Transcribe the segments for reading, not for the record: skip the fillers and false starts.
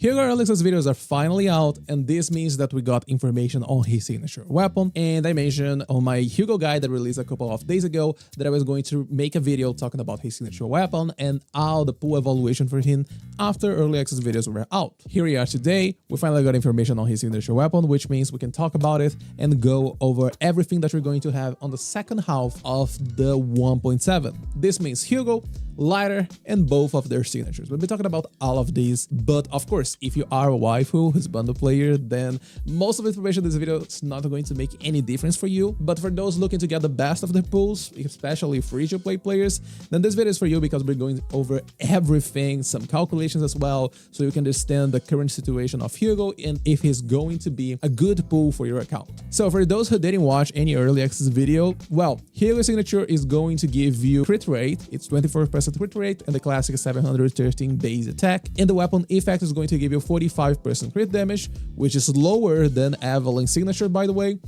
Hugo Alex's videos are finally out, and this means that we got information on his signature weapon. And I mentioned on my Hugo guide that released a couple of days ago that I was going to make a video talking about his signature weapon and all the pool evaluation for him after early access videos were out. Here we are today, we finally got information on his signature weapon, which means we can talk about it and go over everything that we're going to have on the second half of the 1.7. This means Hugo, Lighter, and both of their signatures. We'll be talking about all of these, but of course, if you are a waifu who's bundle player, then most of the information in this video is not going to make any difference for you. But for those looking to get the best of the pools, especially free-to-play players, then this video is for you because we're going over everything, some calculations as well, so you can understand the current situation of Hugo and if he's going to be a good pool for your account. So for those who didn't watch any early access video, well, Hugo's signature is going to give you crit rate. It's 24% crit rate and the classic 713 base attack, and the weapon effect is going to give you 45% crit damage, which is lower than Evelyn's signature, by the way.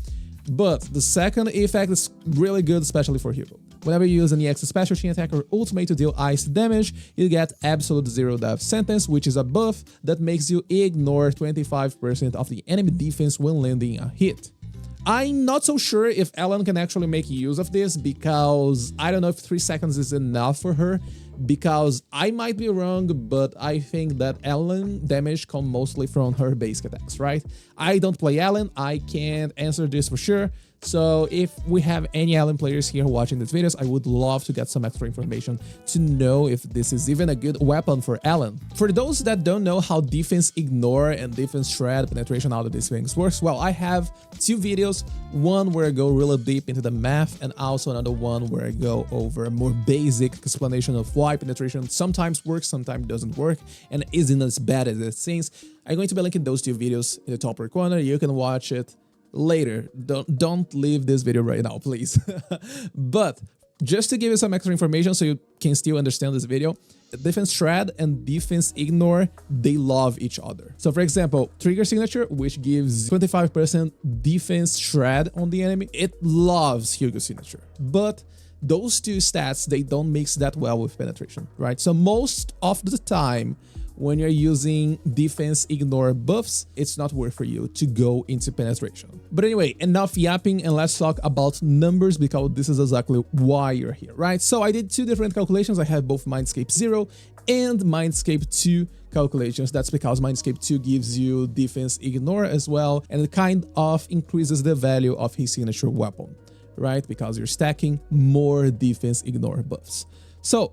But the second effect is really good, especially for Hugo. Whenever you use an EX special chain attack or ultimate to deal ice damage, you get absolute zero death sentence, which is a buff that makes you ignore 25% of the enemy defense when landing a hit. I'm not so sure if Ellen can actually make use of this, because I don't know if 3 seconds is enough for her, because I might be wrong, but I think that Ellen damage comes mostly from her basic attacks, right? I don't play Ellen, I can't answer this for sure. So if we have any Ellen players here watching these videos, I would love to get some extra information to know if this is even a good weapon for Ellen. For those that don't know how defense ignore and defense shred penetration, all of these things works, well, I have 2 videos, one where I go really deep into the math and also another one where I go over a more basic explanation of why penetration sometimes works, sometimes doesn't work, and isn't as bad as it seems. I'm going to be linking those 2 videos in the top right corner. You can watch it later. Don't leave this video right now, please. But just to give you some extra information so you can still understand this video, defense shred and defense ignore, they love each other. So for example, trigger signature, which gives 25% defense shred on the enemy, it loves Hugo signature. But those 2 stats, they don't mix that well with penetration, right? So most of the time, when you're using defense ignore buffs, it's not worth for you to go into penetration. But anyway, enough yapping and let's talk about numbers, because this is exactly why you're here, right? So I did 2 different calculations. I have both Mindscape 0 and Mindscape 2 calculations. That's because Mindscape 2 gives you defense ignore as well, and it kind of increases the value of his signature weapon, right? Because you're stacking more defense ignore buffs. So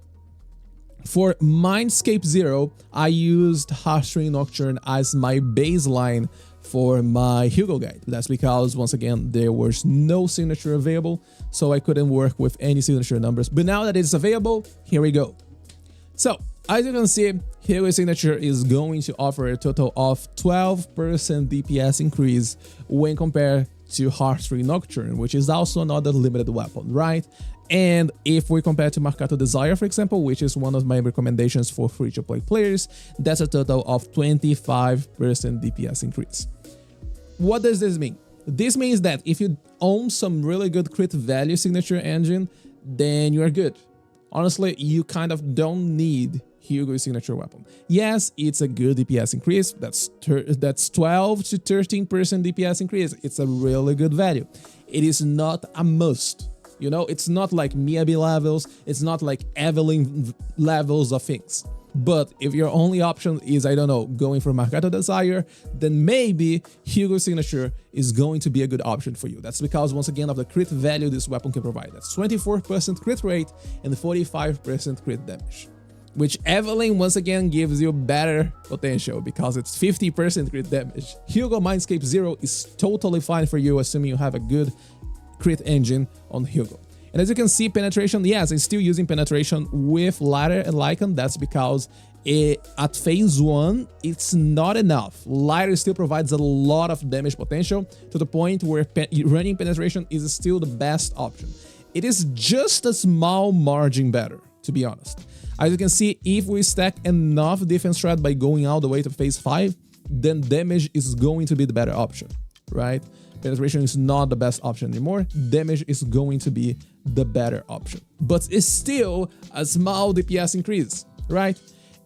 for Mindscape 0, I used Heartstring Nocturne as my baseline for my Hugo guide. That's because, once again, there was no signature available, so I couldn't work with any signature numbers. But now that it's available, here we go. So, as you can see, Hugo's signature is going to offer a total of 12% DPS increase when compared to Heartstring Nocturne, which is also another limited weapon, right? And if we compare to Marcato Desire, for example, which is one of my recommendations for free-to-play players, that's a total of 25% DPS increase. What does this mean? This means that if you own some really good crit value signature engine, then you are good. Honestly, you kind of don't need Hugo's signature weapon. Yes, it's a good DPS increase. That's 12 to 13% DPS increase. It's a really good value. It is not a must. You know, it's not like Miyabi levels, it's not like Evelyn levels of things. But if your only option is, I don't know, going for Marcato Desire, then maybe Hugo's signature is going to be a good option for you. That's because, once again, of the crit value this weapon can provide. That's 24% crit rate and 45% crit damage, which Evelyn, once again, gives you better potential because it's 50% crit damage. Hugo Mindscape 0 is totally fine for you, assuming you have a good crit engine on Hugo. And as you can see, penetration, yes, I'm still using penetration with Lighter and Lycan. That's because at phase 1, it's not enough. Lighter still provides a lot of damage potential to the point where running penetration is still the best option. It is just a small margin better, to be honest. As you can see, if we stack enough defense shred by going all the way to phase 5, then damage is going to be the better option, right? Penetration is not the best option anymore. Damage is going to be the better option. But it's still a small DPS increase, right?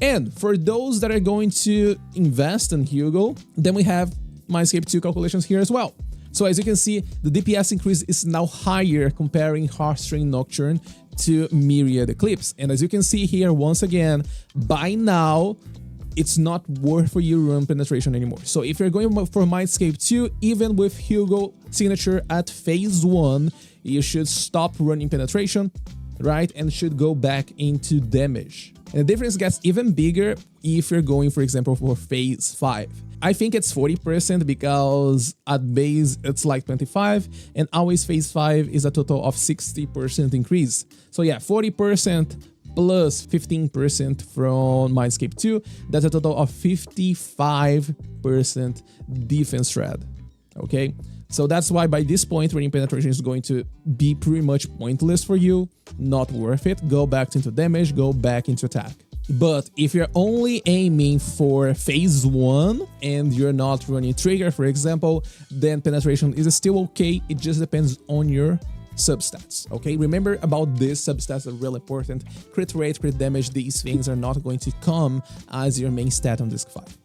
And for those that are going to invest in Hugo, then we have Mindscape 2 calculations here as well. So as you can see, the DPS increase is now higher comparing Heartstring Nocturne to Myriad Eclipse. And as you can see here, once again, by now, it's not worth for you to run penetration anymore. So if you're going for Mindscape 2, even with Hugo signature at phase 1, you should stop running penetration, right? And should go back into damage. And the difference gets even bigger if you're going, for example, for phase 5. I think it's 40% because at base it's like 25, and always phase 5 is a total of 60% increase. So yeah, 40% plus 15% from Mindscape 2, that's a total of 55% defense thread, okay? So that's why by this point, running penetration is going to be pretty much pointless for you, not worth it. Go back into damage, go back into attack. But if you're only aiming for phase 1 and you're not running trigger, for example, then penetration is still okay. It just depends on your substats, okay? Remember about this, substats are really important. Crit rate, crit damage, these things are not going to come as your main stat on Disc 5.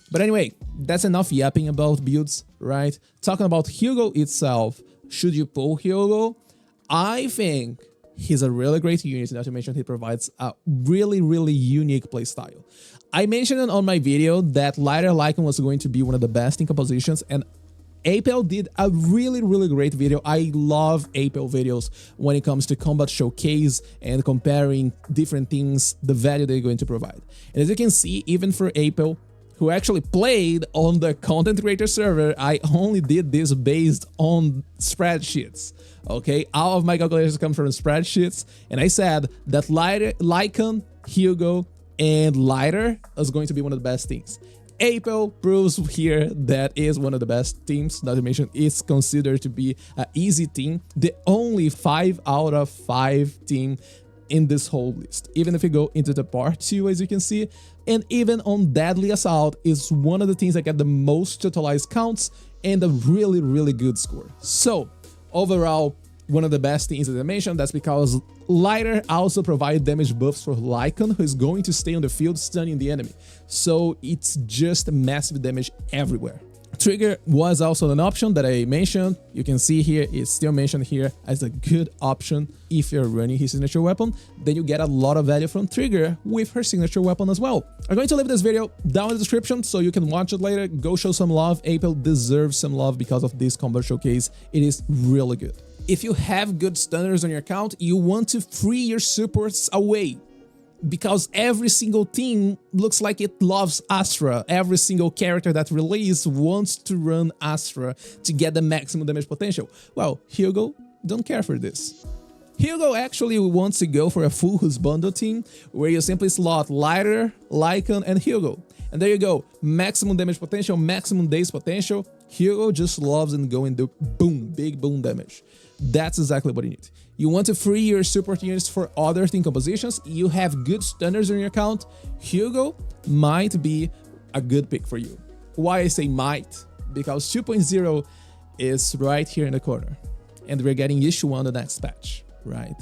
But anyway, that's enough yapping about builds, right? Talking about Hugo itself, should you pull Hugo? I think he's a really great unit, not to mention he provides a really, really unique playstyle. I mentioned on my video that Lighter Lycan was going to be one of the best in compositions, and Apel did a really, really great video. I love Apel videos when it comes to combat showcase and comparing different things, the value they're going to provide. And as you can see, even for Apel, who actually played on the content creator server, I only did this based on spreadsheets, okay? All of my calculations come from spreadsheets, and I said that Lycan, Hugo, and Lighter is going to be one of the best teams. Apel proves here that is one of the best teams, not to mention it's considered to be an easy team, the only 5 out of 5 team in this whole list. Even if you go into the part 2, as you can see, and even on Deadly Assault is one of the teams that get the most totalized counts and a really, really good score. So overall, one of the best things as I mentioned, that's because Lighter also provides damage buffs for Lycan, who is going to stay on the field stunning the enemy. So it's just massive damage everywhere. Trigger was also an option that I mentioned. You can see here, it's still mentioned here as a good option if you're running his signature weapon. Then you get a lot of value from Trigger with her signature weapon as well. I'm going to leave this video down in the description so you can watch it later. Go show some love. Apel deserves some love because of this combat showcase. It is really good. If you have good stunners on your account, you want to free your supports away, because every single team looks like it loves Astra. Every single character that releases wants to run Astra to get the maximum damage potential. Well, Hugo don't care for this. Hugo actually wants to go for a full husbando team where you simply slot Lighter, Lycan, and Hugo. And there you go, maximum damage potential, maximum days potential. Hugo just loves and go and do boom, big boom damage. That's exactly what you need. You want to free your support units for other team compositions. You have good stunners on your account. Hugo might be a good pick for you. Why I say might? Because 2.0 is right here in the corner. And we're getting issue 1 the next patch, right?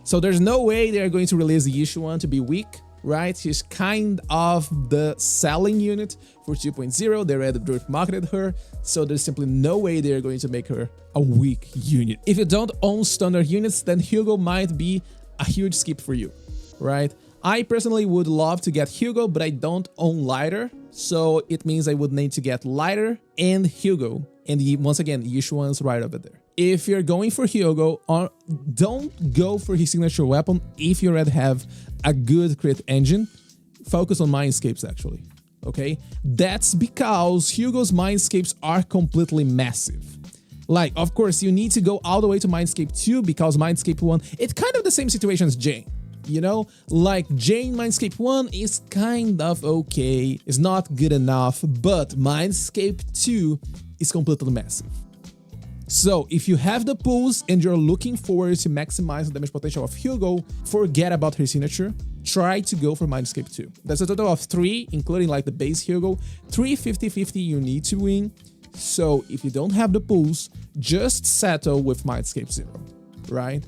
So there's no way they're going to release the issue 1 to be weak, right? She's kind of the selling unit for 2.0. They already dirt marketed her, so there's simply no way they're going to make her a weak unit. If you don't own stunner units, then Hugo might be a huge skip for you, right? I personally would love to get Hugo, but I don't own Lighter, so it means I would need to get Lighter and Hugo, and once again, Yishuan's right over there. If you're going for Hugo, don't go for his signature weapon if you already have a good crit engine. Focus on Mindscapes actually, okay? That's because Hugo's Mindscapes are completely massive. Like, of course, you need to go all the way to Mindscape 2 because Mindscape 1, it's kind of the same situation as Jane. You know, like Jane Mindscape 1 is kind of okay, it's not good enough, but Mindscape 2 is completely massive. So if you have the pulls and you're looking forward to maximize the damage potential of Hugo, forget about her signature, try to go for Mindscape 2. That's a total of 3, including like the base Hugo, 3 50-50 you need to win. So if you don't have the pulls, just settle with Mindscape 0, right?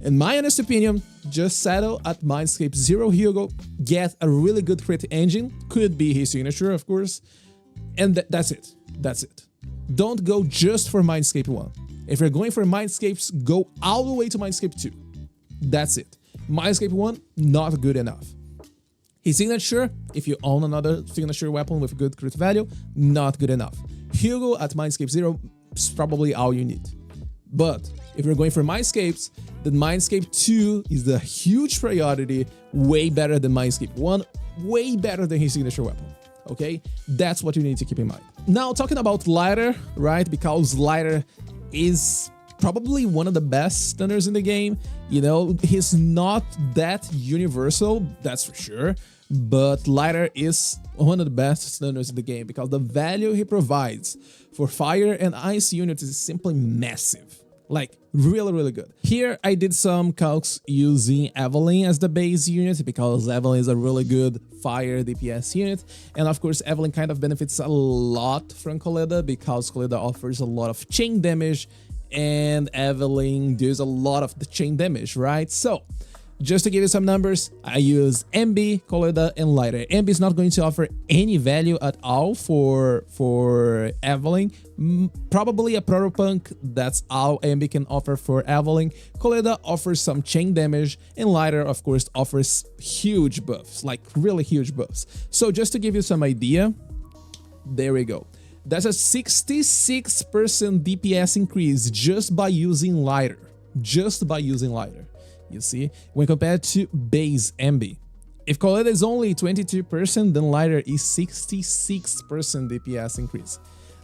In my honest opinion, just settle at Mindscapes 0 Hugo, get a really good crit engine, could be his signature of course, and that's it. That's it. Don't go just for Mindscape 1. If you're going for Mindscapes, go all the way to Mindscape 2. That's it. Mindscape 1, not good enough. His signature, if you own another signature weapon with good crit value, not good enough. Hugo at Mindscape 0 is probably all you need. But if you're going for Mindscapes, then Mindscape 2 is the huge priority, way better than Mindscape 1, way better than his signature weapon. Okay, that's what you need to keep in mind. Now, talking about Lighter, right? Because Lighter is probably one of the best stunners in the game. You know, he's not that universal, that's for sure, but Lighter is one of the best stunners in the game because the value he provides for fire and ice units is simply massive. Like, really, really good. Here, I did some calcs using Evelyn as the base unit because Evelyn is a really good fire DPS unit. And of course, Evelyn kind of benefits a lot from Koleda because Koleda offers a lot of chain damage and Evelyn does a lot of the chain damage, right? So, just to give you some numbers, I use MB, Koleda, and Lighter. MB is not going to offer any value at all for Evelyn. Probably a Protopunk, that's all MB can offer for Evelyn. Koleda offers some chain damage, and Lighter, of course, offers huge buffs, like really huge buffs. So just to give you some idea, there we go. That's a 66% DPS increase just by using Lighter. Just by using Lighter. You see, when compared to base MB. If Koleda is only 22%, then Lighter is 66% DPS increase.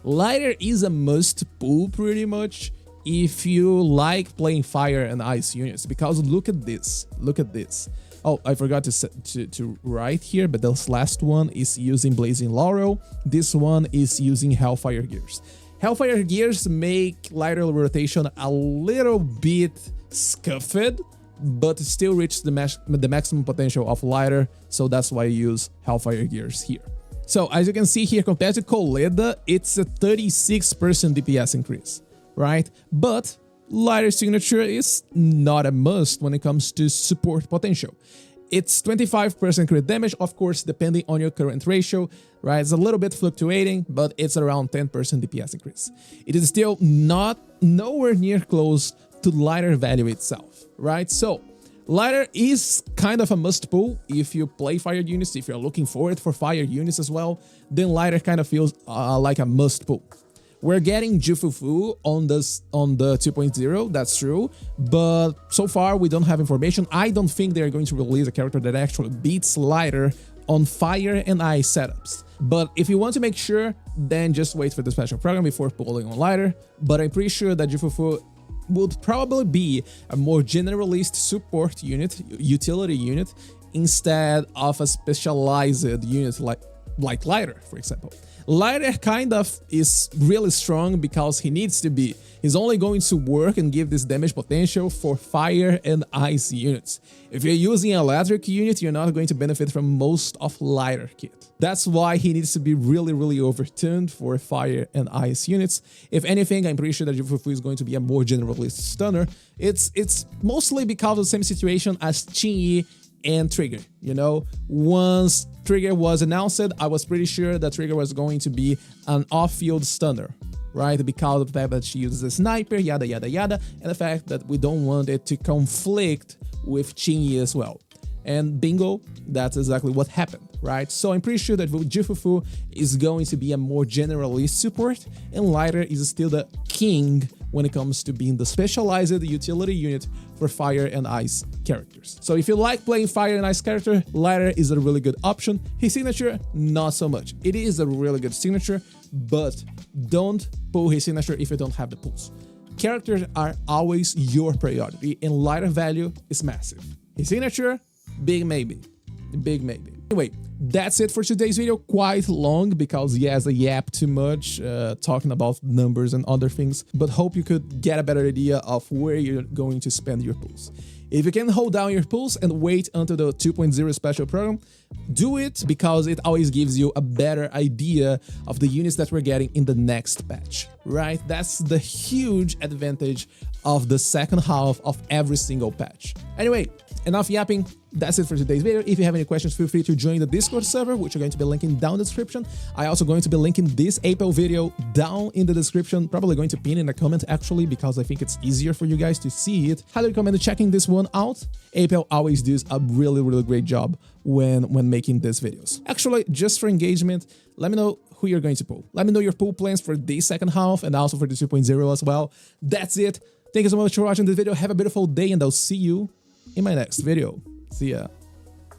Lighter is a must pull pretty much if you like playing fire and ice units, because look at this, look at this. Oh, I forgot to write here, but this last one is using Blazing Laurel. This one is using Hellfire Gears. Hellfire Gears make Lighter rotation a little bit scuffed, but still reach the maximum potential of Lighter, so that's why I use Hellfire Gears here. So as you can see here, compared to Koleda, it's a 36% DPS increase, right? But Lighter signature is not a must when it comes to support potential. It's 25% crit damage, of course, depending on your current ratio, right? It's a little bit fluctuating, but it's around 10% DPS increase. It is still nowhere near close to Lighter value itself, right? So Lighter is kind of a must pull if you play fire units. If you're looking forward for fire units as well, then Lighter kind of feels like a must pull. We're getting Jufufu on the 2.0, that's true, but so far we don't have information. I don't think they're going to release a character that actually beats Lighter on fire and ice setups. But if you want to make sure, then just wait for the special program before pulling on Lighter. But I'm pretty sure that Jufufu would probably be a more generalist support unit, utility unit, instead of a specialized unit like Lighter, for example. Lighter kind of is really strong because he needs to be. He's only going to work and give this damage potential for fire and ice units. If you're using an electric unit, you're not going to benefit from most of Lighter kit. That's why he needs to be really, really overtuned for fire and ice units. If anything, I'm pretty sure that Jufufu is going to be a more generalist stunner. It's mostly because of the same situation as Qingyi and Trigger. You know, once Trigger was announced, I was pretty sure that Trigger was going to be an off-field stunner, right? Because of the fact that she uses a sniper, yada yada yada, and the fact that we don't want it to conflict with Qingyi as well. And bingo, that's exactly what happened, right? So I'm pretty sure that Jufufu is going to be a more generalist support, and Lighter is still the king when it comes to being the specialized utility unit for fire and ice characters. So if you like playing fire and ice character, Lighter is a really good option. His signature, not so much. It is a really good signature, but don't pull his signature if you don't have the pulls. Characters are always your priority, and Lighter value is massive. His signature, big maybe. Big maybe. Anyway, that's it for today's video. Quite long because yes, I yapped too much talking about numbers and other things, but hope you could get a better idea of where you're going to spend your pulls. If you can hold down your pulls and wait until the 2.0 special program, do it because it always gives you a better idea of the units that we're getting in the next patch, right? That's the huge advantage of the second half of every single patch. Anyway, enough yapping. That's it for today's video. If you have any questions, feel free to join the Discord server, which I'm going to be linking down in the description. I'm also going to be linking this Apple video down in the description, probably going to pin in a comment actually, because I think it's easier for you guys to see it. Highly recommend checking this one out. Apple always does a really great job when making these videos. Actually, just for engagement, let me know who you're going to pull. Let me know your pull plans for the second half and also for the 2.0 as well. That's it. Thank you so much for watching this video. Have a beautiful day and I'll see you in my next video. See ya.